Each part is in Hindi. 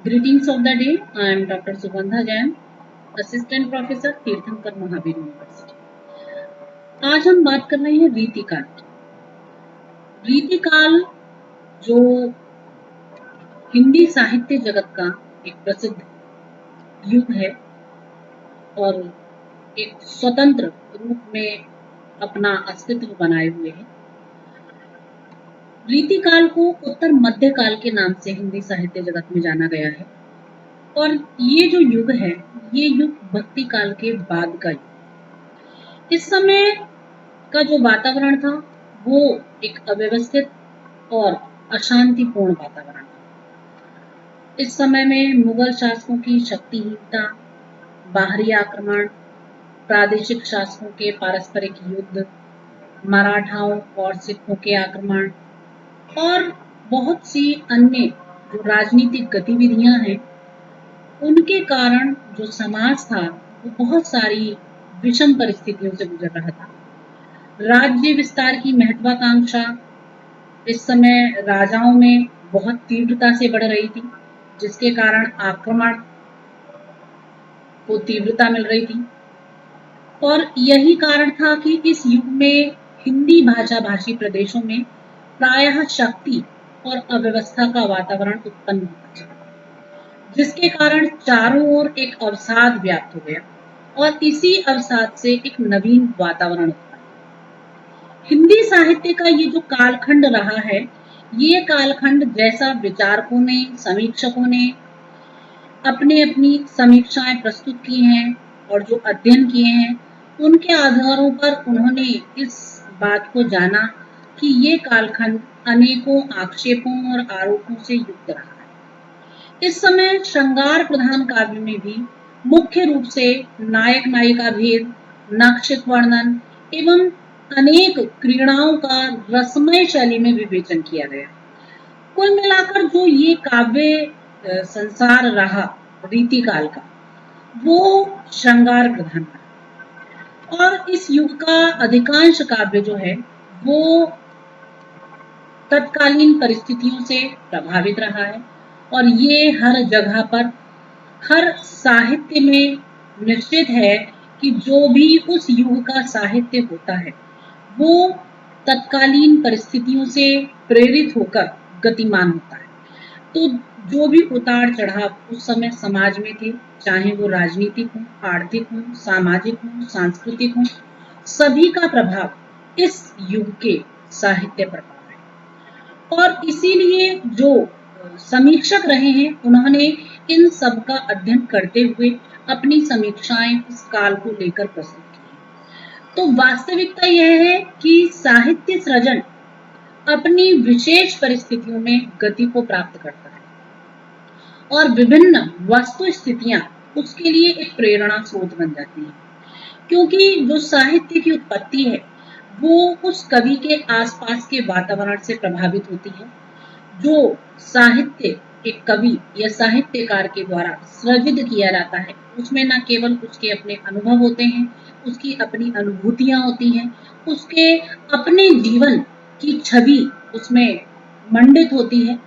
Greetings of the day. I am Dr. Sugandha Jain, Assistant Professor, तीर्थंकर महावीर यूनिवर्सिटी। आज हम बात कर रहे हैं रीतिकाल की। रीतिकाल जो हिंदी साहित्य जगत का एक प्रसिद्ध युग है और एक स्वतंत्र रूप में अपना अस्तित्व बनाए हुए है। रीतिकाल को उत्तर मध्य काल के नाम से हिंदी साहित्य जगत में जाना गया है और ये जो युग है ये युग भक्ति काल के बाद का युग। इस समय का जो वातावरण था वो एक अव्यवस्थित और अशांतिपूर्ण वातावरण था। इस समय में मुगल शासकों की शक्तिहीनता, बाहरी आक्रमण, प्रादेशिक शासकों के पारस्परिक युद्ध, मराठाओं और सिखों के आक्रमण और बहुत सी अन्य जो राजनीतिक गतिविधियां हैं उनके कारण जो समाज था वो बहुत सारी विषम परिस्थितियों से गुजर रहा था। राज्य विस्तार की महत्वाकांक्षा इस समय राजाओं में बहुत तीव्रता से बढ़ रही थी, जिसके कारण आक्रमण को तीव्रता मिल रही थी और यही कारण था कि इस युग में हिंदी भाषा भाषी प्रदेशों में प्रायः शक्ति और अव्यवस्था का वातावरण उत्पन्न होता चला, जिसके कारण चारों ओर एक अवसाद व्याप्त हो गया और इसी अवसाद से एक नवीन वातावरण उत्पन्न। हिंदी साहित्य का ये जो कालखंड रहा है ये कालखंड जैसा विचारकों ने, समीक्षकों ने अपने अपनी समीक्षाएं प्रस्तुत की हैं और जो अध्ययन किए हैं उनके आधारों पर उन्होंने इस बात को जाना कि ये कालखंड अनेकों आक्षेपों और आरोपों से युक्त रहा है। इस समय श्रृंगार प्रधान काव्य में भी मुख्य रूप से नायक नायिका भेद, नाक्षिक वर्णन एवं अनेक क्रीड़ाओं का रसमय शैली में विवेचन किया गया। कुल मिलाकर जो ये काव्य संसार रहा रीतिकाल का वो श्रृंगार प्रधान था और इस युग का अधिकांश काव्य जो है वो तत्कालीन परिस्थितियों से प्रभावित रहा है और ये हर जगह पर हर साहित्य में निश्चित है कि जो भी उस युग का साहित्य होता है वो तत्कालीन परिस्थितियों से प्रेरित होकर गतिमान होता है। तो जो भी उतार चढ़ाव उस समय समाज में थे, चाहे वो राजनीतिक हो, आर्थिक हो, सामाजिक हो, सांस्कृतिक हो, सभी का प्रभाव इस युग के साहित्य पर पड़ा है और इसीलिए जो समीक्षक रहे हैं उन्होंने इन सब का अध्ययन करते हुए अपनी समीक्षाएं इस काल को लेकर प्रस्तुत की। तो वास्तविकता यह है कि साहित्य सृजन अपनी विशेष परिस्थितियों में गति को प्राप्त करता है और विभिन्न वस्तु स्थितियां उसके लिए एक प्रेरणा स्रोत बन जाती हैं, क्योंकि जो साहित्य की उत्पत्ति है वो उस कवि के आसपास के वातावरण से प्रभावित होती है। जो साहित्य एक कवि या साहित्यकार के द्वारा सृजित किया जाता है उसमें न केवल उसके अपने अनुभव होते हैं, उसकी अपनी अनुभूतियां होती हैं, उसके अपने जीवन की छवि उसमें मंडित होती है।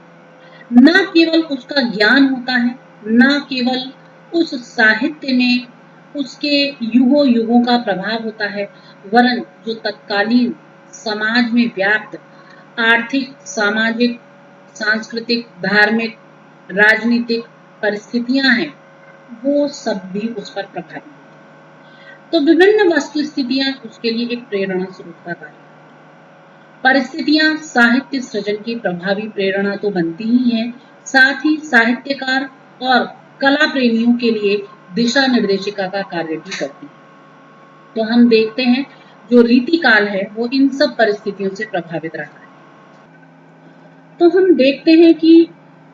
न केवल उसका ज्ञान होता है, न केवल उस साहित्य में उसके युगों युगों का प्रभाव होता है, वरन जो तत्कालीन समाज में व्याप्त आर्थिक, सामाजिक, सांस्कृतिक, धार्मिक, राजनीतिक परिस्थितियां हैं वो सब भी उस पर प्रभावित होती हैं। तो विभिन्न वस्तु स्थितियां उसके लिए एक प्रेरणा स्रोत का कार्य। परिस्थितियां साहित्य सृजन की प्रभावी प्रेरणा तो बनती ही हैं, साथ ही साहित्यकार और कला प्रेमियों के लिए दिशा निर्देशिका का कार्य भी करती है। तो हम देखते हैं जो रीतिकाल है वो इन सब परिस्थितियों से प्रभावित रहा है। तो हम देखते हैं कि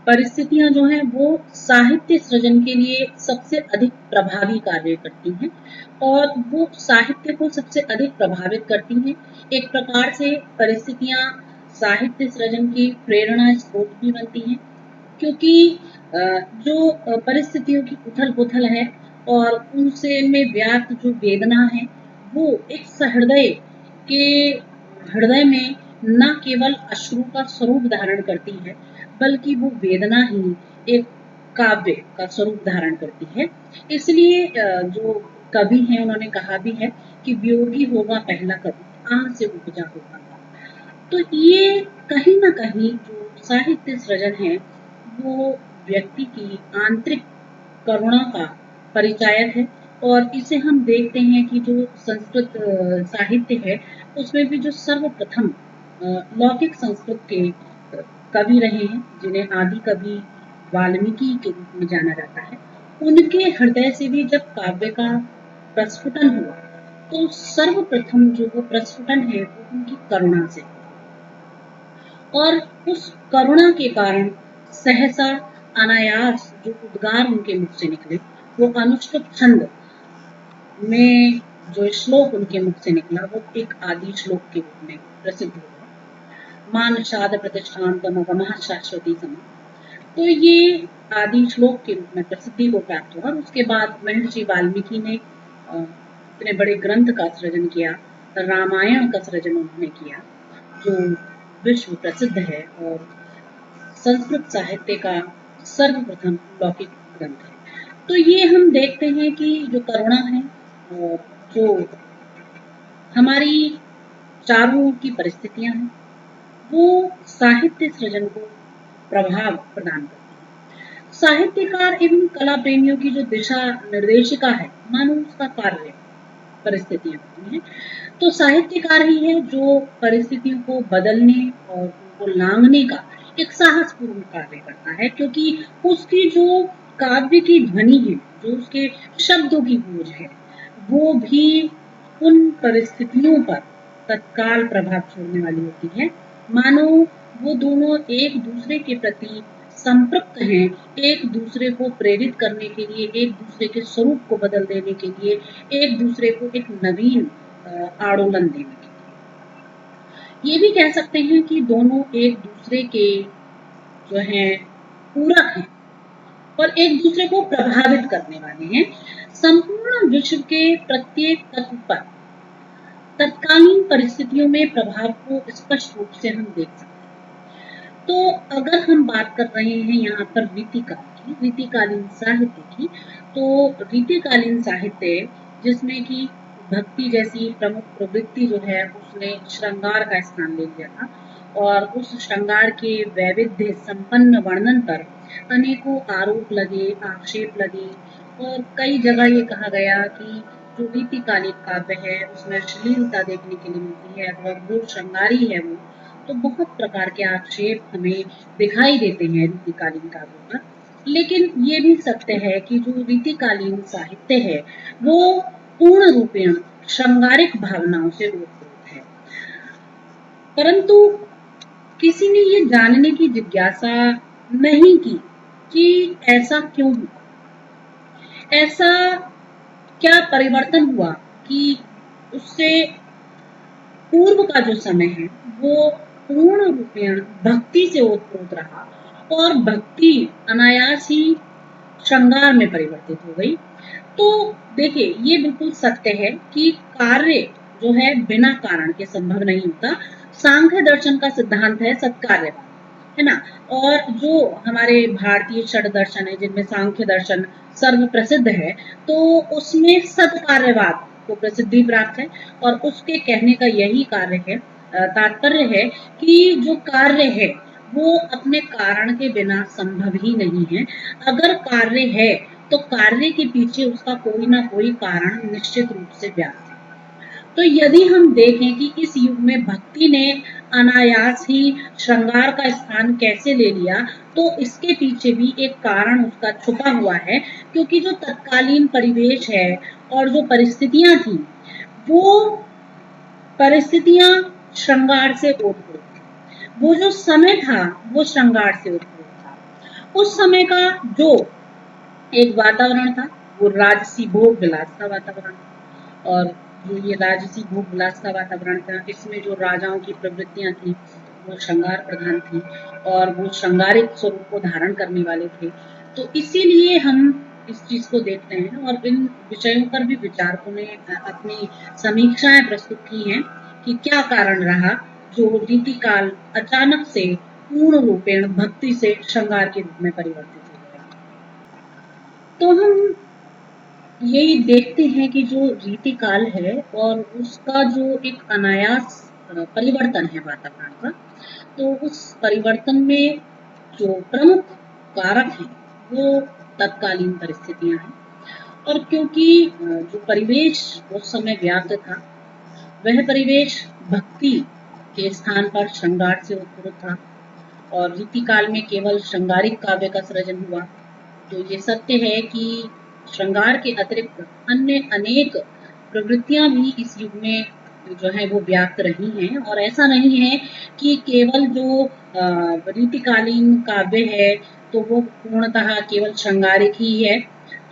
परिस्थितियां जो हैं वो साहित्य सृजन के लिए सबसे अधिक प्रभावी कार्य करती हैं और वो साहित्य को सबसे अधिक प्रभावित करती हैं। एक प्रकार से परिस्थितियां साहित्य सृजन की प्रेरणा स्रोत भी बनती हैं, क्योंकि जो परिस्थितियों की उथल पुथल है और उनसे में व्याप्त जो वेदना है वो एक सहृदय के हृदय में न केवल अश्रु का स्वरूप धारण करती है, बल्कि वो वेदना ही एक काव्य का स्वरूप धारण करती है। इसलिए जो कवि हैं उन्होंने कहा भी है कि वियोगी होगा पहला कवि, आह से उपजा होगा। तो ये कहीं ना कहीं जो साहित्य सृजन है वो व्यक्ति की आंतरिक करुणा का परिचायक है। और इसे हम देखते हैं कि जो संस्कृत साहित्य है उसमें भी जो सर्वप्रथम लौकिक संस्कृत के कवि रहे हैं जिन्हें आदि कवि वाल्मीकि के रूप में जाना जाता है, उनके हृदय से भी जब काव्य का प्रस्फुटन हुआ तो सर्वप्रथम जो वो प्रस्फुटन है वो उनकी करुणा से, और उस करुणा के कारण सहसा अनायास जो उद्गार उनके मुख से निकले वो अनुष्टुप छंद में जो श्लोक उनके मुख से निकला वो एक आदि श्लोक के रूप में प्रसिद्ध हुआ, मान शाद प्रतिष्ठान गमः शाश्वती सम। तो ये आदि श्लोक के रूप में प्रसिद्धि को प्राप्त हुआ। और उसके बाद महर्षि वाल्मीकि ने इतने बड़े ग्रंथ का सृजन किया, रामायण का सृजन उन्होंने किया जो विश्व प्रसिद्ध है और संस्कृत साहित्य का सर्वप्रथम लौकिक ग्रंथ है। तो ये हम देखते हैं कि जो करुणा है और जो हमारी चारों ओर की परिस्थितियां हैं वो साहित्य सृजन को प्रभाव प्रदान करती है। साहित्यकार एवं कला प्रेमियों की जो दिशा निर्देशिका है मानो उसका कार्य परिस्थितियां होती हैं। तो साहित्यकार ही है जो परिस्थितियों को बदलने और उनको लांघने का एक साहसपूर्ण कार्य करता है, क्योंकि उसकी जो काव्य की ध्वनि है, जो उसके शब्दों की गूंज है, वो भी उन परिस्थितियों पर तत्काल प्रभाव छोड़ने वाली होती है। मानो वो दोनों एक दूसरे के प्रति संपृक्त हैं, एक दूसरे को प्रेरित करने के लिए, एक दूसरे के स्वरूप को बदल देने के लिए, एक दूसरे को एक नवीन आड़ोलन देने के लिए। ये भी कह सकते हैं कि दोनों एक दूसरे के जो हैं पूरक हैं और एक दूसरे को प्रभावित करने वाले हैं। संपूर्ण विश्व के प्रत्येक तत्व पर तत्कालीन परिस्थितियों में प्रभाव को स्पष्ट रूप से हम देख सकते हैं। तो अगर हम बात कर रहे हैं यहाँ पर रीतिकाल की, रीतिकालीन साहित्य की, तो रीतिकालीन साहित्य जिसमें कि भक्ति जैसी प्रमुख प्रवृत्ति जो है उसने श्रृंगार का स्थान ले लिया था और उस श्रृंगार के वैविध्य संपन्न वर्णन पर अनेकों आरोप लगे, आक्षेप लगे और कई जगह ये कहा गया कि जो रीतिकालीन काव्य है उसमें अश्लीलता देखने के लिए मिलती है और वो श्रृंगारी है वो, तो बहुत प्रकार के आक्षेप हमें दिखाई देते हैं रीतिकालीन काव्यों पर। लेकिन ये भी सत्य है कि जो रीतिकालीन साहित्य है वो पूर्ण रूपेण श्रृंगारिक भावनाओं से ओतप्रोत है। परंतु किसी ने ये जानने की जिज्ञासा नहीं की कि ऐसा क्यों हुआ, ऐसा क्या परिवर्तन हुआ कि उससे पूर्व का जो समय है वो पूर्ण रूपेण भक्ति से ओतप्रोत रहा और भक्ति अनायास ही श्रृंगार में परिवर्तित हो गई। तो देखिए ये बिल्कुल सत्य है कि कार्य जो है बिना कारण के संभव नहीं होता। सांख्य दर्शन का सिद्धांत है सत्कार्यवाद, है ना। और जो हमारे भारतीय षड दर्शन है जिनमें सांख्य दर्शन सर्व प्रसिद्ध है, तो उसमें सत्कार्यवाद को प्रसिद्धि प्राप्त है और उसके कहने का यही कार्य है, तात्पर्य है कि जो कार्य है वो अपने कारण के बिना संभव ही नहीं है। अगर कार्य है तो कार्य के पीछे उसका कोई ना कोई कारण निश्चित रूप से व्याप्त है। तो यदि हम देखें कि इस युग में भक्ति ने अनायास ही श्रृंगार का स्थान कैसे ले लिया, तो इसके पीछे भी एक कारण उसका छुपा हुआ है, क्योंकि जो तत्कालीन परिवेश है और जो परिस्थितियां थी वो परिस्थितियां श्रृंगार से ओतप्रोत थी। वो जो समय था वो श्रृंगार से ओतप्रोत था। उस समय का जो एक वातावरण था वो राजसी भोग विलास का वातावरण था, और जो ये राजसी भोग विलास का वातावरण था इसमें जो राजाओं की प्रवृत्तियां थी वो श्रृंगार प्रधान थी और वो श्रृंगारिक स्वरूप को धारण करने वाले थे। तो इसीलिए हम इस चीज को देखते हैं और इन विषयों पर भी विचारकों ने अपनी समीक्षाएं प्रस्तुत की हैं कि क्या कारण रहा जो रीतिकाल अचानक से पूर्ण रूपेण भक्ति से श्रृंगार के रूप में परिवर्तित हो गया। तो हम यही देखते हैं कि जो रीतिकाल है और उसका जो एक अनायास परिवर्तन है वातावरण का, तो उस परिवर्तन में जो प्रमुख कारक हैं वो तत्कालीन परिस्थितियां हैं। और क्योंकि जो परिवेश उस समय व्याप्त था, वह परिवेश भक्ति के स्थान पर श्रृंगार से उत्पन्न था, और रीतिकाल में केवल श्रृंगारिक काव्य का सृजन हुआ। तो ये सत्य है कि श्रृंगार के अतिरिक्त अन्य अनेक प्रवृत्तियां भी इस युग में जो है वो व्याप्त रही हैं, और ऐसा नहीं है कि केवल जो रीतिकालीन काव्य है तो वो पूर्णतः केवल श्रृंगारिक ही है।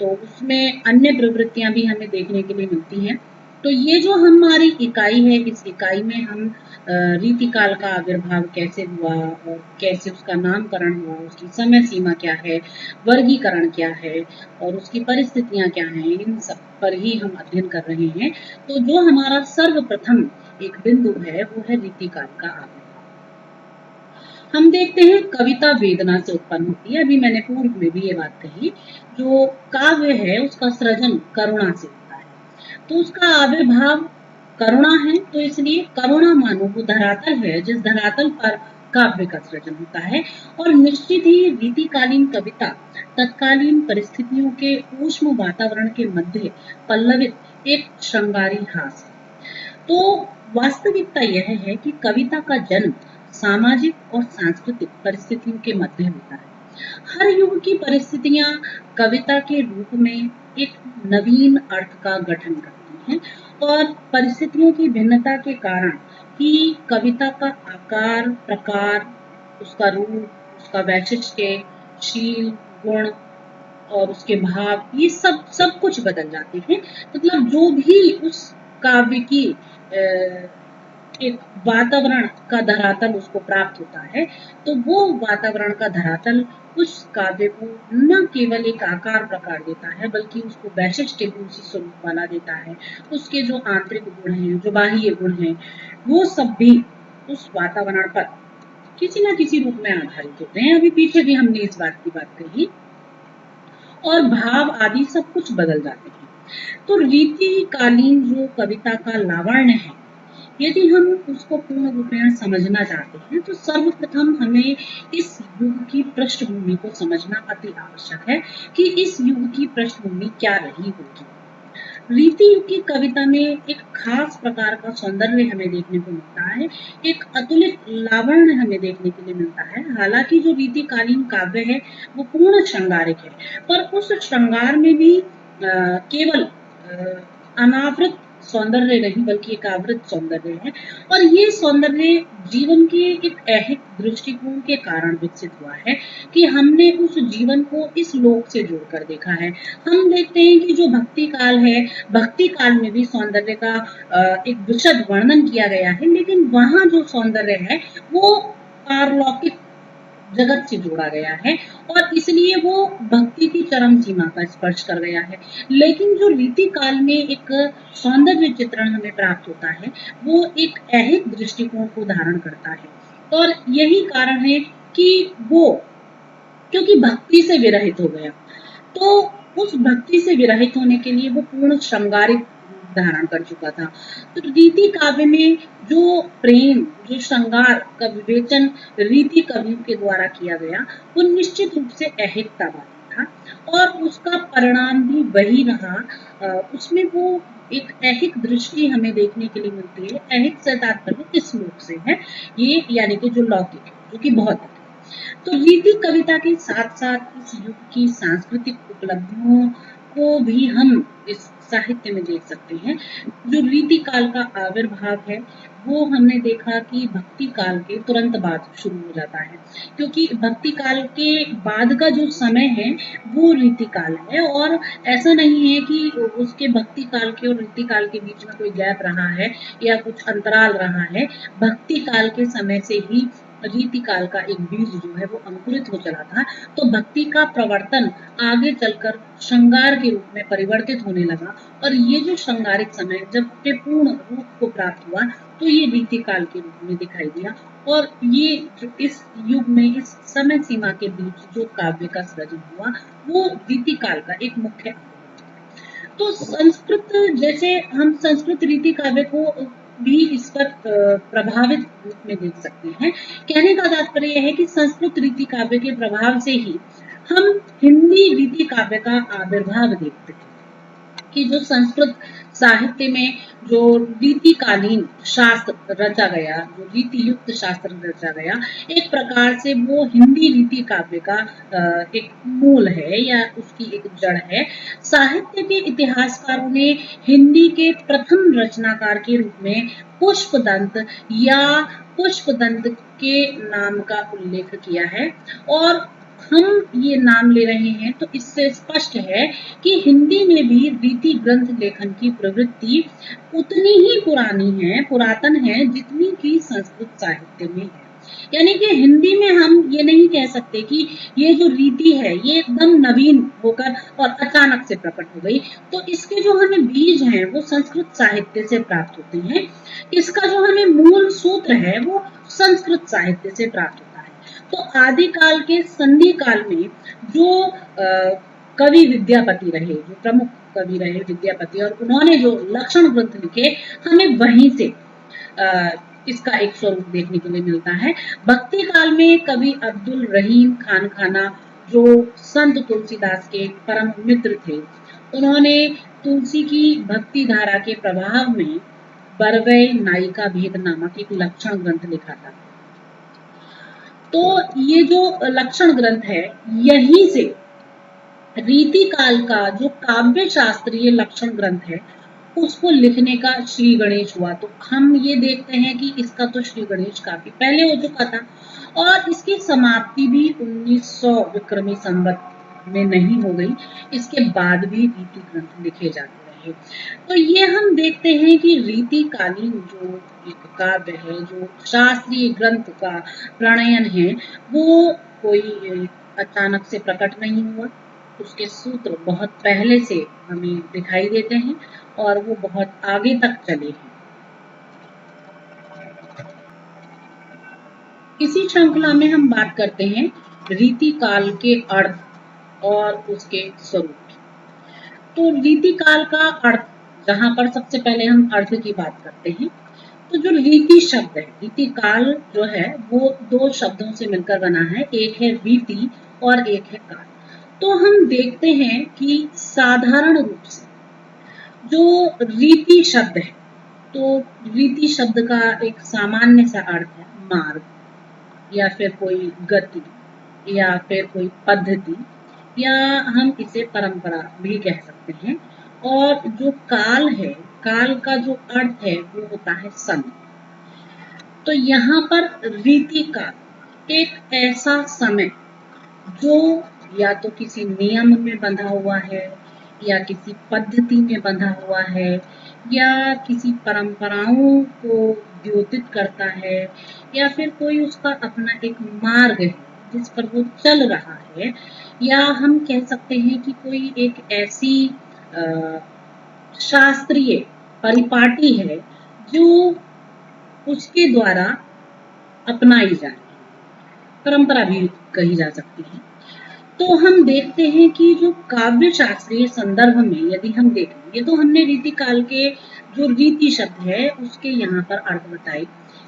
तो उसमें अन्य प्रवृत्तियां भी हमें देखने के लिए मिलती हैं। तो ये जो हमारी इकाई है, इस इकाई में हम रीतिकाल का आविर्भाव कैसे हुआ और कैसे उसका नामकरण हुआ, उसकी समय सीमा क्या है, वर्गीकरण क्या है और उसकी परिस्थितियां क्या हैं, इन सब पर ही हम अध्ययन कर रहे हैं। तो जो हमारा सर्वप्रथम एक बिंदु है वो है रीतिकाल का आविर्भाव। हम देखते हैं कविता वेदना से उत्पन्न होती है। अभी मैंने पूर्व में भी ये बात कही, जो काव्य है उसका सृजन करुणा से होता है, तो उसका आविर्भाव करुणा है। तो इसलिए करुणा मानो वो धरातल है जिस धरातल पर काव्य का सृजन होता है। और निश्चित ही रीतिकालीन कविता तत्कालीन परिस्थितियों के ऊष्म वातावरण के मध्य पल्लवित एक श्रृंगारी हास है। तो वास्तविकता यह है कि कविता का जन्म सामाजिक और सांस्कृतिक परिस्थितियों के मध्य होता है। हर युग की परिस्थितियां कविता के रूप में एक नवीन अर्थ का गठन करती हैं, और परिस्थितियों की भिन्नता के कारण ही कविता का आकार, प्रकार, उसका रूप, उसका वैशिष्ट्य, शील, गुण और उसके भाव, ये सब सब कुछ बदल जाते हैं। मतलब जो भी उस काव्य की एक वातावरण का धरातल उसको प्राप्त होता है, तो वो वातावरण का धरातल उस काव्य को न केवल एक आकार प्रकार देता है, बल्कि उसको वैशिष्ट्य भी उसी स्वरूप वाला देता है। उसके जो आंतरिक गुण हैं, जो बाह्य गुण हैं, वो सब भी उस वातावरण पर किसी न किसी रूप में आधारित होते हैं। अभी पीछे भी हमने इस बात की बात कही, और भाव आदि सब कुछ बदल जाते हैं। तो रीतिकालीन जो कविता का लावण्य है, यदि हम उसको पूर्ण रूपेण समझना चाहते हैं, तो सर्वप्रथम हमें इस युग की पृष्ठभूमि को समझना अति आवश्यक है कि इस युग की पृष्ठभूमि क्या रही होगी। रीति युग की कविता में एक खास प्रकार का सौंदर्य हमें देखने को मिलता है, एक अतुलित लावण्य हमें देखने के लिए मिलता है। हालांकि जो रीतिकालीन काव्य है वो पूर्ण श्रृंगारिक है, पर उस श्रृंगार में भी केवल अनावृत सौंदर्य नहीं, बल्कि एक आवृत सौंदर्य है। और ये सौंदर्य जीवन के एक ऐहिक दृष्टिकोण के कारण विकसित हुआ है कि हमने उस जीवन को इस लोक से जोड़कर देखा है। हम देखते हैं कि जो भक्ति काल है, भक्ति काल में भी सौंदर्य का एक विशद वर्णन किया गया है, लेकिन वहां जो सौंदर्य है वो पारलौकिक जगत से जोड़ा गया है, और इसलिए वो भक्ति की चरम सीमा का स्पर्श कर गया है। लेकिन जो रीति काल में एक सौंदर्य चित्रण हमें प्राप्त होता है, वो एक ऐहिक दृष्टिकोण को धारण करता है। और यही कारण है कि वो, क्योंकि भक्ति से विरहित हो गया, तो उस भक्ति से विरहित होने के लिए वो पूर्ण श्रृंगारिक धारण कर चुका था। तो रीति काव्य में जो प्रेम, जो श्रृंगार का विवेचन रीति कवियों के द्वारा किया गया, वो निश्चित रूप से ऐहिकतावादी था, और उसका परिणाम भी वही रहा। उसमें वो एक ऐहिक दृष्टि हमें देखने के लिए मिलती है। ऐहिक से तात्पर्य इस लोक से है, ये यानी कि जो लौकिक है, जो कि भौतिक है। तो रीति कविता के साथ साथ इस युग की सांस्कृतिक उपलब्धियों को भी हम इस साहित्य में देख सकते हैं। जो रीति काल का आविर्भाव है वो हमने देखा कि भक्ति काल के तुरंत बाद शुरू हो जाता है, क्योंकि भक्ति काल के बाद का जो समय है वो रीति काल है। और ऐसा नहीं है कि उसके भक्ति काल के और रीति काल के बीच में कोई गैप रहा है या कुछ अंतराल रहा है। भक्ति काल के समय से ही रीति काल का एक बीज जो है वो अंकुरित हो चला था, तो भक्ति का प्रवर्तन आगे चलकर श्रृंगार के रूप में परिवर्तित होने लगा। और ये जो श्रृंगारिक समय जब अपने पूर्ण रूप को प्राप्त हुआ, तो ये रीति काल के रूप में दिखाई दिया। और ये जो इस युग में इस समय सीमा के बीच जो काव्य का सृजन हुआ, वो रीति काल का एक मुख्य अंग है। तो संस्कृत, जैसे हम संस्कृत रीति काव्य को भी इस पर प्रभावित रूप में देख सकते हैं। कहने का तात्पर्य यह है कि संस्कृत रीति काव्य के प्रभाव से ही हम हिंदी रीति काव्य का आविर्भाव देखते हैं, कि जो संस्कृत साहित्य में जो रीतिकालीन शास्त्र रचा गया, जो रीति युक्त शास्त्र रचा गया, एक प्रकार से वो हिंदी रीति काव्य का एक मूल है या उसकी एक जड़ है। साहित्य के इतिहासकारों ने हिंदी के प्रथम रचनाकार के रूप में पुष्पदंत या पुष्पदंत के नाम का उल्लेख किया है। और हम ये नाम ले रहे हैं तो इससे स्पष्ट है कि हिंदी में भी रीति ग्रंथ लेखन की प्रवृत्ति उतनी ही पुरातन है जितनी कि संस्कृत साहित्य में है। यानी कि हिंदी में हम ये नहीं कह सकते कि ये जो रीति है ये एकदम नवीन होकर और अचानक से प्रकट हो गई। तो इसके जो हमें बीज हैं वो संस्कृत साहित्य से प्राप्त होते हैं। इसका जो हमें मूल सूत्र है वो संस्कृत साहित्य से प्राप्त होता है। तो आदिकाल के संधि काल में जो कवि विद्यापति रहे, जो प्रमुख कवि रहे विद्यापति, और उन्होंने जो लक्षण ग्रंथ लिखे, हमें वहीं से इसका एक स्वरूप देखने के लिए मिलता है। भक्ति काल में कवि अब्दुल रहीम खान खाना, जो संत तुलसीदास के परम मित्र थे, उन्होंने तुलसी की भक्ति धारा के प्रभाव में बरवै नायिका भेद नामक एक लक्षण ग्रंथ लिखा था। तो ये जो लक्षण ग्रंथ है, यहीं से रीति काल का जो काव्य शास्त्रीय लक्षण ग्रंथ है उसको लिखने का श्री गणेश हुआ। तो हम ये देखते हैं कि इसका तो श्री गणेश काफी पहले हो चुका था, और इसकी समाप्ति भी 1900 विक्रमी संवत में नहीं हो गई। इसके बाद भी रीति ग्रंथ लिखे जाते रहे। तो ये हम देखते हैं कि रीतिकालीन जो एक काव्य है, जो शास्त्रीय ग्रंथ का प्रणयन है, वो कोई अचानक से प्रकट नहीं हुआ। उसके सूत्र बहुत पहले से हमें दिखाई देते हैं और वो बहुत आगे तक चले हैं। इसी श्रृंखला में हम बात करते हैं रीति काल के अर्थ और उसके स्वरूप। तो रीति काल का अर्थ, जहां पर सबसे पहले हम अर्थ की बात करते हैं, तो जो रीति शब्द है, रीति काल जो है वो दो शब्दों से मिलकर बना है, एक है रीति और एक है काल। तो हम देखते हैं कि साधारण रूप से जो रीति शब्द है, तो रीति शब्द का एक सामान्य सा अर्थ है मार्ग या फिर कोई गति या फिर कोई पद्धति, या हम इसे परंपरा भी कह सकते हैं। और जो काल है, काल का जो अर्थ है वो होता है समय। तो यहाँ पर रीति काल एक ऐसा समय जो या तो किसी नियम में बंधा हुआ है, या किसी पद्धति में बंधा हुआ है, या किसी परंपराओं को द्योतित करता है, या फिर कोई उसका अपना एक मार्ग है जिस पर वो चल रहा है, या हम कह सकते हैं कि कोई एक ऐसी शास्त्रीय परिपाटी है जो उसके द्वारा अपनाई जा रही है, परंपरा भी कही जा सकती है। तो हम देखते हैं कि जो काव्य शास्त्रीय संदर्भ में यदि हम देखें, ये तो हमने रीति काल के जो रीति शब्द है उसके यहाँ पर अर्थ बताए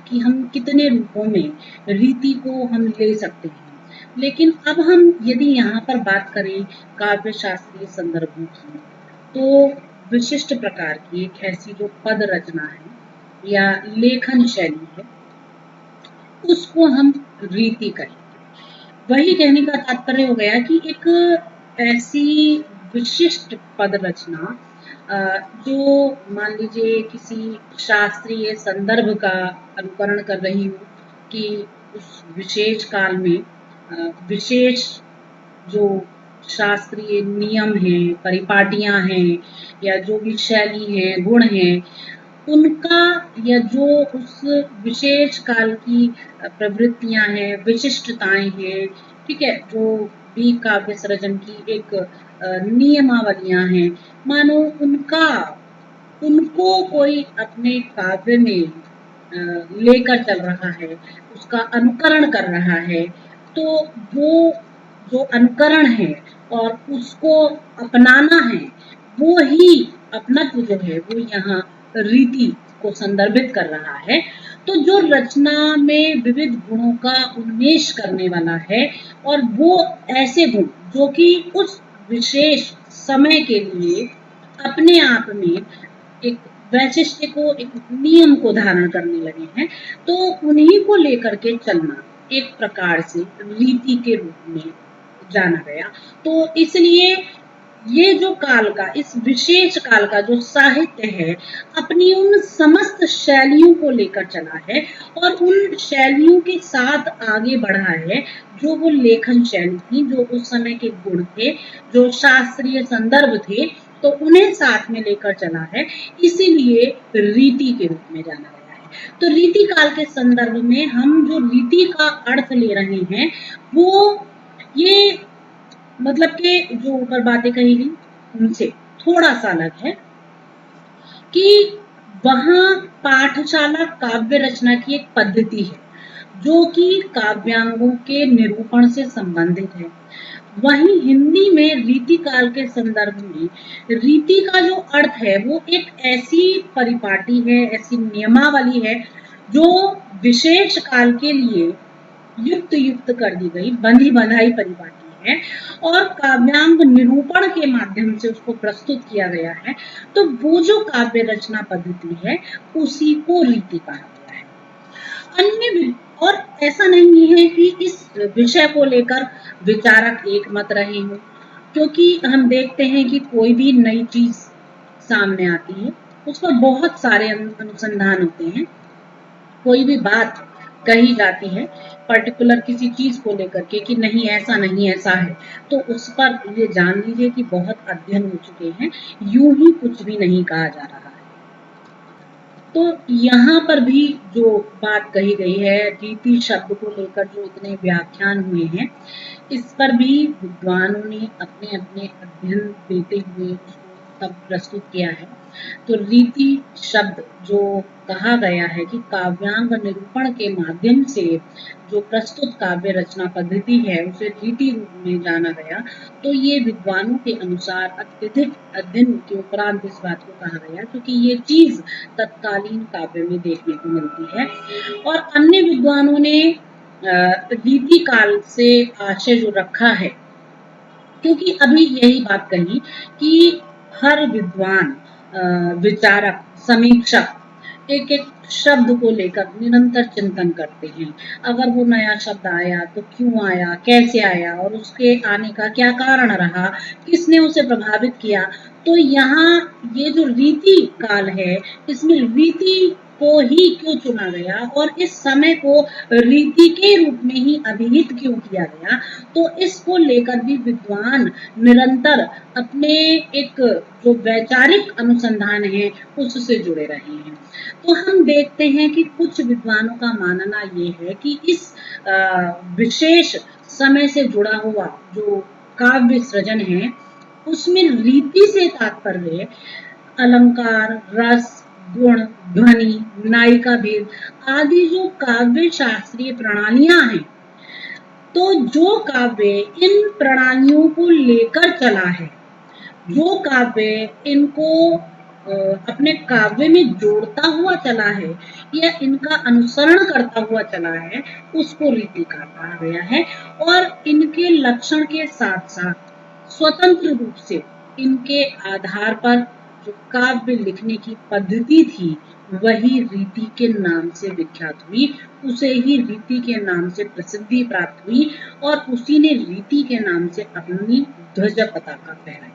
कि हम कितने रूपों में रीति को हम ले सकते हैं। लेकिन अब हम यदि यहाँ पर बात करें काव्य शास्त्रीय संदर्भों की, तो विशिष्ट प्रकार की एक ऐसी जो पद रचना है या लेखन शैली है, उसको हम रीति कहें। वही कहने का तात्पर्य हो गया कि एक ऐसी विशिष्ट पद रचना जो मान लीजिए किसी शास्त्रीय संदर्भ का अनुकरण कर रही हो, कि उस विशेष काल में विशेष जो शास्त्रीय नियम हैं, परिपाटियां हैं, या जो भी शैली है, गुण हैं, उनका या जो उस विशेष काल की प्रवृत्तियां हैं, विशिष्टताएं हैं, ठीक है, जो भी काव्य सृजन की एक नियमावलियां हैं, मानो उनको कोई अपने काव्य में लेकर चल रहा है, उसका अनुकरण कर रहा है, तो वो जो अनुकरण है और उसको अपनाना है, वो ही अपनत्व जो है वो यहाँ रीति को संदर्भित कर रहा है। तो जो रचना में विविध गुणों का उन्मेष करने वाला है और वो ऐसे गुण जो कि उस विशेष समय के लिए अपने आप में एक वैशिष्ट्य को, एक नियम को धारण करने लगे हैं, तो उन्हीं को लेकर के चलना एक प्रकार से रीति के रूप में जाना गया। तो इसलिए ये जो काल का, इस विशेष काल का जो साहित्य है, अपनी उन समस्त शैलियों को लेकर चला है और उन शैलियों के साथ आगे बढ़ा है जो वो लेखन शैली थी, जो उस समय के गुण थे, जो शास्त्रीय संदर्भ थे, तो उन्हें साथ में लेकर चला है। इसीलिए रीति के रूप में जाना गया है। तो रीति काल के संदर्भ में हम जो रीति का अर्थ ले रहे हैं, वो ये मतलब कि जो ऊपर बातें कही गई उनसे थोड़ा सा अलग है कि वहां पाठशाला काव्य रचना की एक पद्धति है जो कि काव्यांगों के निरूपण से संबंधित है। वहीं हिंदी में रीति काल के संदर्भ में रीति का जो अर्थ है वो एक ऐसी परिपाटी है, ऐसी नियमावली है जो विशेष काल के लिए युक्त युक्त कर दी गई बंधी बंधाई परिपाटी है और काव्यांग निरूपण के माध्यम से उसको प्रस्तुत किया गया है। तो वो जो काव्य रचना पद्धति है उसी को रीति कहा गया है। अन्य और ऐसा नहीं है कि इस विषय को लेकर विचारक एक मत रहे हों, क्योंकि हम देखते हैं कि कोई भी नई चीज सामने आती है उस पर बहुत सारे अनुसंधान होते हैं। कोई भी बात कही जाती है पर्टिकुलर किसी चीज को लेकर के कि नहीं ऐसा नहीं ऐसा है, तो उस पर ये जान लीजिए कि बहुत अध्ययन हो चुके हैं, यूं ही कुछ भी नहीं कहा जा रहा है। तो यहाँ पर भी जो बात कही गई है रीति शब्द को लेकर जो इतने व्याख्यान हुए हैं, इस पर भी विद्वानों ने अपने अपने अध्ययन देते हुए उसको तब प्रस्तुत किया है। तो रीति शब्द जो कहा गया है कि काव्यांग निरूपण के माध्यम से जो प्रस्तुत काव्य रचना पद्धति है उसे रीति रूप में जाना गया, तो ये विद्वानों के अनुसार अत्यधिक अध्ययन के उपरांत इस बात को कहा गया, क्योंकि ये चीज तत्कालीन काव्य में देखने को मिलती है। और अन्य विद्वानों ने रीति काल से आशय जो रखा है, क्योंकि अभी यही बात कही कि हर विद्वान, विचारक, समीक्षक एक एक शब्द को लेकर निरंतर चिंतन करते हैं। अगर वो नया शब्द आया तो क्यों आया, कैसे आया और उसके आने का क्या कारण रहा, किसने उसे प्रभावित किया। तो यहाँ ये जो रीति काल है इसमें रीति को ही क्यों चुना गया और इस समय को रीति के रूप में ही अभिहित क्यों किया गया, तो इसको लेकर भी विद्वान निरंतर अपने एक जो वैचारिक अनुसंधान है उससे जुड़े रहे हैं। तो हम देखते हैं कि कुछ विद्वानों का मानना ये है कि इस विशेष समय से जुड़ा हुआ जो काव्य सृजन है उसमें रीति से तात्पर्य अलंकार, रस, गुण, ध्वनि, नायिका भेद आदि जो काव्य शास्त्रीय प्रणालियां हैं, तो जो काव्य इन प्रणालियों को लेकर चला है, जो काव्य इनको अपने काव्य में जोड़ता हुआ चला है या इनका अनुसरण करता हुआ चला है, उसको रीति कहा गया है। और इनके लक्षण के साथ साथ स्वतंत्र रूप से इनके आधार पर जो काव्य लिखने की पद्धति थी वही रीति के नाम से विख्यात हुई, उसे ही रीति के नाम से प्रसिद्धि प्राप्त हुई और उसी ने रीति के नाम से अपनी ध्वज पताका फहराई।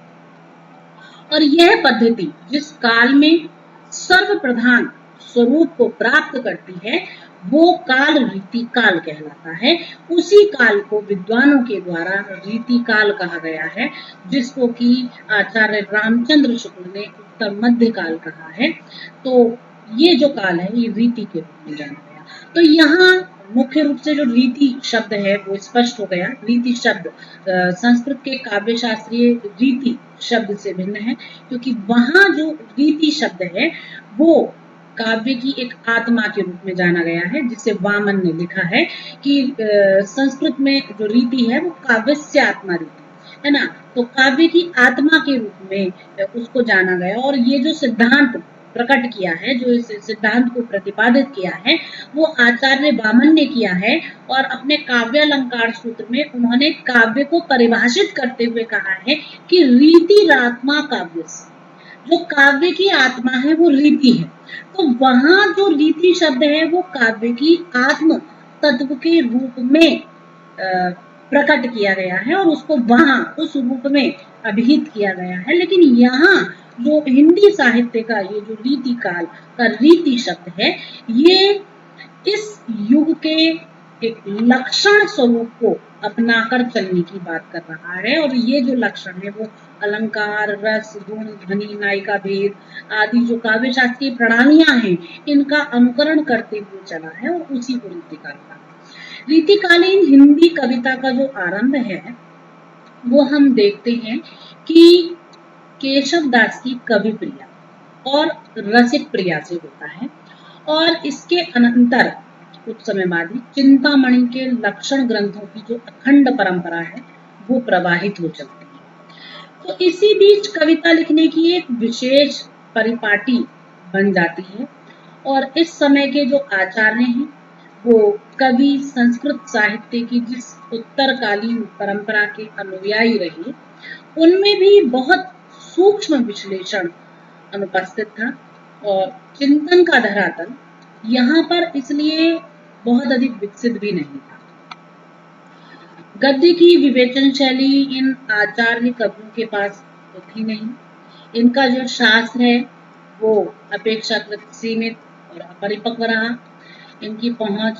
और यह पद्धति जिस काल में सर्व प्रधान स्वरूप को प्राप्त करती है वो काल रीति काल कहलाता है। उसी काल को विद्वानों के द्वारा रीति काल कहा गया है, जिसको कि आचार्य रामचंद्र शुक्ल ने उत्तर मध्य काल कहा है। तो ये जो काल है ये रीति के रूप में जाना गया। तो यहाँ मुख्य रूप से जो रीति शब्द है वो स्पष्ट हो गया। रीति शब्द संस्कृत के काव्य शास्त्रीय रीति शब्द से भिन्न है, क्योंकि वहां जो रीति शब्द है वो काव्य की एक आत्मा के रूप में जाना गया है, जिसे वामन ने लिखा है कि संस्कृत में जो रीति है वो काव्य से आत्मा रीति है ना। तो काव्य की आत्मा के रूप में उसको जाना गया, और ये जो सिद्धांत प्रकट किया है, जो इस सिद्धांत को प्रतिपादित किया है, वो आचार्य वामन ने किया है। और अपने काव्य अलंकार सूत्र में उन्होंने काव्य को परिभाषित करते हुए कहा है कि रीति रात्मा काव्य, जो काव्य की आत्मा है वो रीति है। तो वहां जो रीति शब्द है वो काव्य की आत्म तत्व के रूप में प्रकट किया गया है, और उसको वहां उस रूप में अभिहित किया गया है। लेकिन यहाँ जो हिंदी साहित्य का ये जो रीति काल का रीति शब्द है, ये इस युग के एक लक्षण स्वरूप को अपनाकर चलने की बात कर रहा है। और ये जो लक्षण है वो अलंकार, रस, गुण, ध्वनि, नायिका भेद आदि जो काव्य शास्त्रीय प्रणालियां हैं, इनका अनुकरण करते हुए चला है, और उसी को रीतिकाल का। रीतिकालीन हिंदी कविता का जो आरंभ है वो हम देखते हैं कि केशव दास की कवि प्रिया और रसिक प्रिया से होता है, और इसके अनंतर कुछ समय बाद ही चिंतामणि के लक्षण ग्रंथों की जो अखंड परंपरा है वो प्रवाहित हो चलती है। तो इसी बीच कविता लिखने की एक विशेष परिपाटी बन जाती है, और इस समय के जो आचार्य हैं वो कवि संस्कृत साहित्य की जिस उत्तरकालीन परंपरा के अनुयायी रहे, उनमें भी बहुत सूक्ष्म विश्लेषण अनुपस्थित था, और चिंतन का धरातल यहाँ पर इसलिए बहुत अधिक विकसित भी नहीं था। गद्य की विवेचन शैली इन आचार्य कवियों के पास तो थी नहीं। इनका जो शास्त्र है वो अपेक्षाकृत सीमित और अपरिपक्व रहा। इनकी पहुंच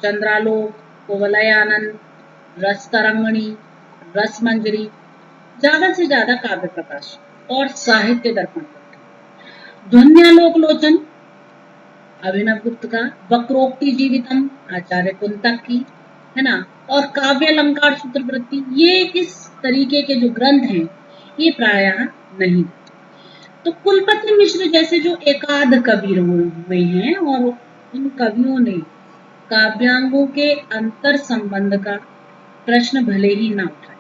चंद्रालोक, कुवलयानंद, रस तरंगिणी, रस मंजरी, ज्यादा से ज्यादा काव्य प्रकाश और साहित्य दर्पण। ध्वन्यालोक लोचन अभिनव गुप्त का, वक्रोक्ति जीवितम आचार्य कुंतक की, है ना, और काव्य अलंकार सूत्रवृत्ति, ये इस तरीके के जो ग्रंथ हैं ये प्रायः नहीं। तो कुलपति मिश्र जैसे जो एकाध कवि हुए हैं, और उन कवियों ने काव्यांगों के अंतर संबंध का प्रश्न भले ही ना उठाए।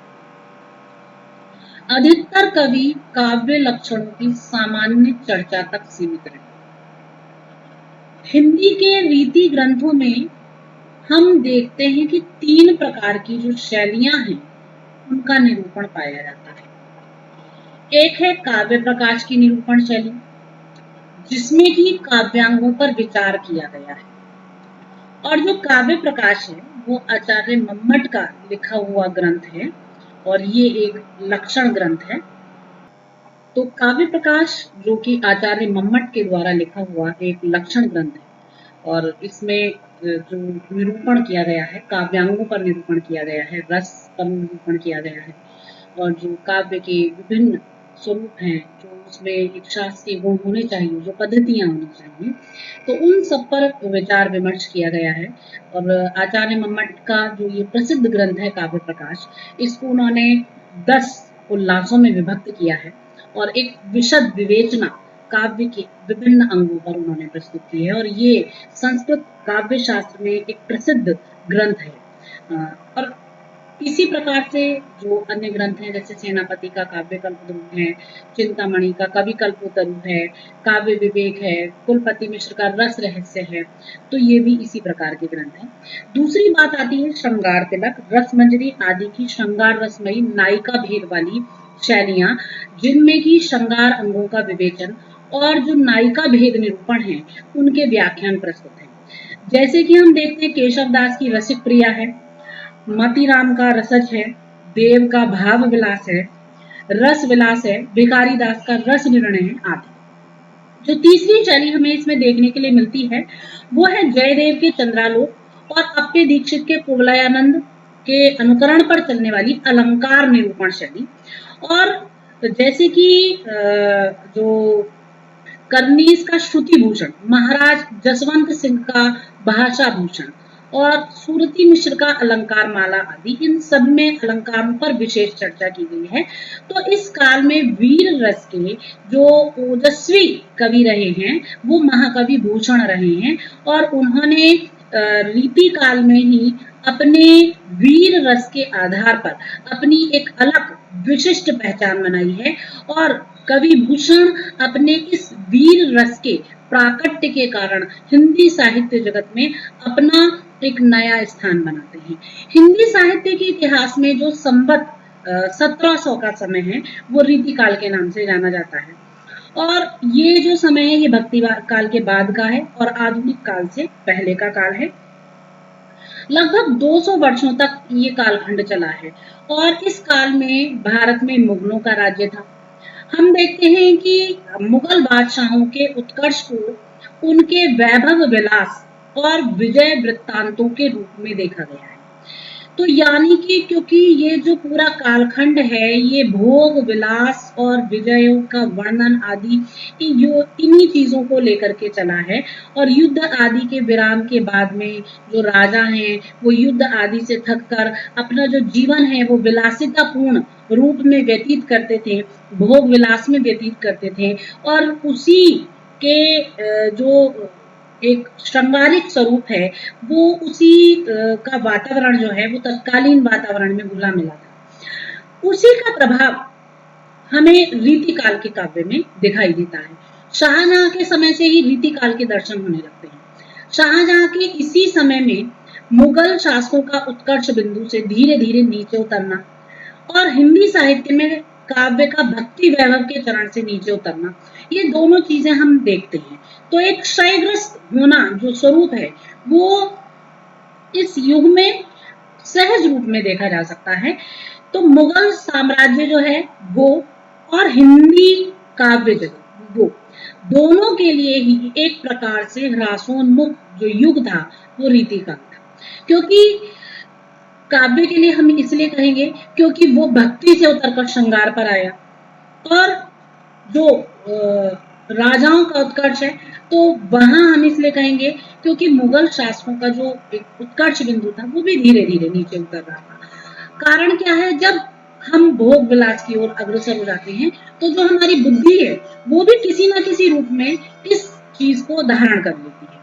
अधिकतर कवि काव्य लक्षणों की सामान्य चर्चा तक सीमित रहे। हिंदी के रीति ग्रंथों में हम देखते हैं कि 3 प्रकार की जो शैलियां हैं उनका निरूपण पाया जाता है। एक है काव्य प्रकाश की निरूपण शैली, जिसमें कि काव्यांगों पर विचार किया गया है। और जो काव्य प्रकाश है वो आचार्य मम्मट का लिखा हुआ ग्रंथ है, और ये एक लक्षण ग्रंथ है। तो काव्य प्रकाश जो कि आचार्य मम्मट के द्वारा लिखा हुआ एक लक्षण ग्रंथ है, और इसमें जो निरूपण किया गया है, काव्यांगों पर निरूपण किया गया है, रस पर निरूपण किया गया है, और जो काव्य के विभिन्न स्वरूप हैं, जो उसमें एक शास्त्रीय गुण होने चाहिए, जो पद्धतियां होनी चाहिए, तो उन सब पर विचार विमर्श किया गया है। और आचार्य मम्मट का जो ये प्रसिद्ध ग्रंथ है काव्य प्रकाश, इसको उन्होंने 10 उल्लासों में विभक्त किया है, और एक विशद विवेचना काव्य के विभिन्न अंगों पर उन्होंने प्रस्तुत की है, और ये संस्कृत काव्य शास्त्र में एक प्रसिद्ध ग्रंथ है। और इसी प्रकार से जो अन्य ग्रंथ हैं, जैसे सेनापति का काव्य कल्पद्रुम है, चिंतामणि का कवि कल्पोतरु है, काव्य विवेक है, कुलपति मिश्र का रस रहस्य है, तो ये भी इसी प्रकार के ग्रंथ हैं। दूसरी बात आती है श्रृंगार तिलक, रस मंजरी आदि की श्रृंगार रसमयी नायिका भेद वाली शैलियां, जिनमें की श्रृंगार अंगों का विवेचन और जो नायिका भेद निरूपण है उनके व्याख्यान प्रस्तुत हैं। जैसे कि हम देखते हैं केशव दास की रसिक प्रिया है, मतीराम का रसज है, देव का भाव विलास है, रस विलास है, भिखारी दास का रस निर्णय है आदि। जो तीसरी शैली हमें इसमें देखने के लिए मिलती है वो है जयदेव के चंद्रालोक और अप्पे दीक्षित के कुवलयानंद के अनुकरण पर चलने वाली अलंकार निरूपण शैली। और जैसे कि जो करनीस का श्रुति भूषण, महाराज जसवंत सिंह का भाषा भूषण और सूरती मिश्र का अलंकार माला आदि, इन सब में अलंकारों पर विशेष चर्चा की गई है। तो इस काल में वीर रस के जो ओजस्वी कवि रहे हैं वो महाकवि भूषण रहे हैं और उन्होंने रीति काल में ही अपने वीर रस के आधार पर अपनी एक अलग विशिष्ट पहचान बनाई है और कवि भूषण अपने इस वीर रस के प्राकट्य के कारण हिंदी साहित्य जगत में अपना एक नया स्थान बनाते हैं। हिंदी साहित्य के इतिहास में जो संवत 1700 का समय है वो रीति काल के नाम से जाना जाता है और ये जो समय है ये भक्ति काल के बाद का है और आधुनिक काल से पहले का काल है। लगभग 200 वर्षों तक ये कालखंड चला है और इस काल में भारत में मुगलों का राज्य था। हम देखते हैं कि मुगल बादशाहों के उत्कर्ष को उनके वैभव विलास और विजय वृत्तांतों के रूप में देखा गया है। तो यानी कि क्योंकि ये जो पूरा कालखंड है ये भोग विलास और विजयों का वर्णन आदि इन्हीं चीजों को लेकर के चला है और युद्ध आदि के विराम के बाद में जो राजा हैं वो युद्ध आदि से थक कर अपना जो जीवन है वो विलासितापूर्ण रूप में व्यतीत करते थे, भोग विलास में व्यतीत करते थे और उसी के जो एक श्रृंगारिक स्वरूप है वो उसी का वातावरण जो है वो तत्कालीन वातावरण में घुला मिला था। उसी का प्रभाव हमें रीति काल के काव्य में दिखाई देता है। शाहजहां के समय से ही रीति काल के दर्शन होने लगते हैं। शाहजहां के इसी समय में मुगल शासकों का उत्कर्ष बिंदु से धीरे धीरे नीचे उतरना और हिंदी साहित्य में काव्य का भक्ति वैभव के चरण से नीचे उतरना, ये दोनों चीजें हम देखते हैं। तो एक क्षयग्रस्त होना जो स्वरूप है वो इस युग में सहज रूप में देखा जा सकता है। तो मुगल साम्राज्य जो है वो और हिंदी काव्य जगत वो दोनों के लिए ही एक प्रकार से ह्रासोन्मुख जो युग था वो रीति काल था। क्योंकि काव्य के लिए हम इसलिए कहेंगे क्योंकि वो भक्ति से उतरकर श्रृंगार पर आया और जो राजाओं का उत्कर्ष है तो वहां हम इसलिए कहेंगे क्योंकि मुगल शासकों का जो एक उत्कर्ष बिंदु था वो भी धीरे धीरे नीचे उतर रहा था। कारण क्या है, जब हम भोग विलास की ओर अग्रसर हो जाते हैं तो जो हमारी बुद्धि है वो भी किसी ना किसी रूप में इस चीज को धारण कर लेती है।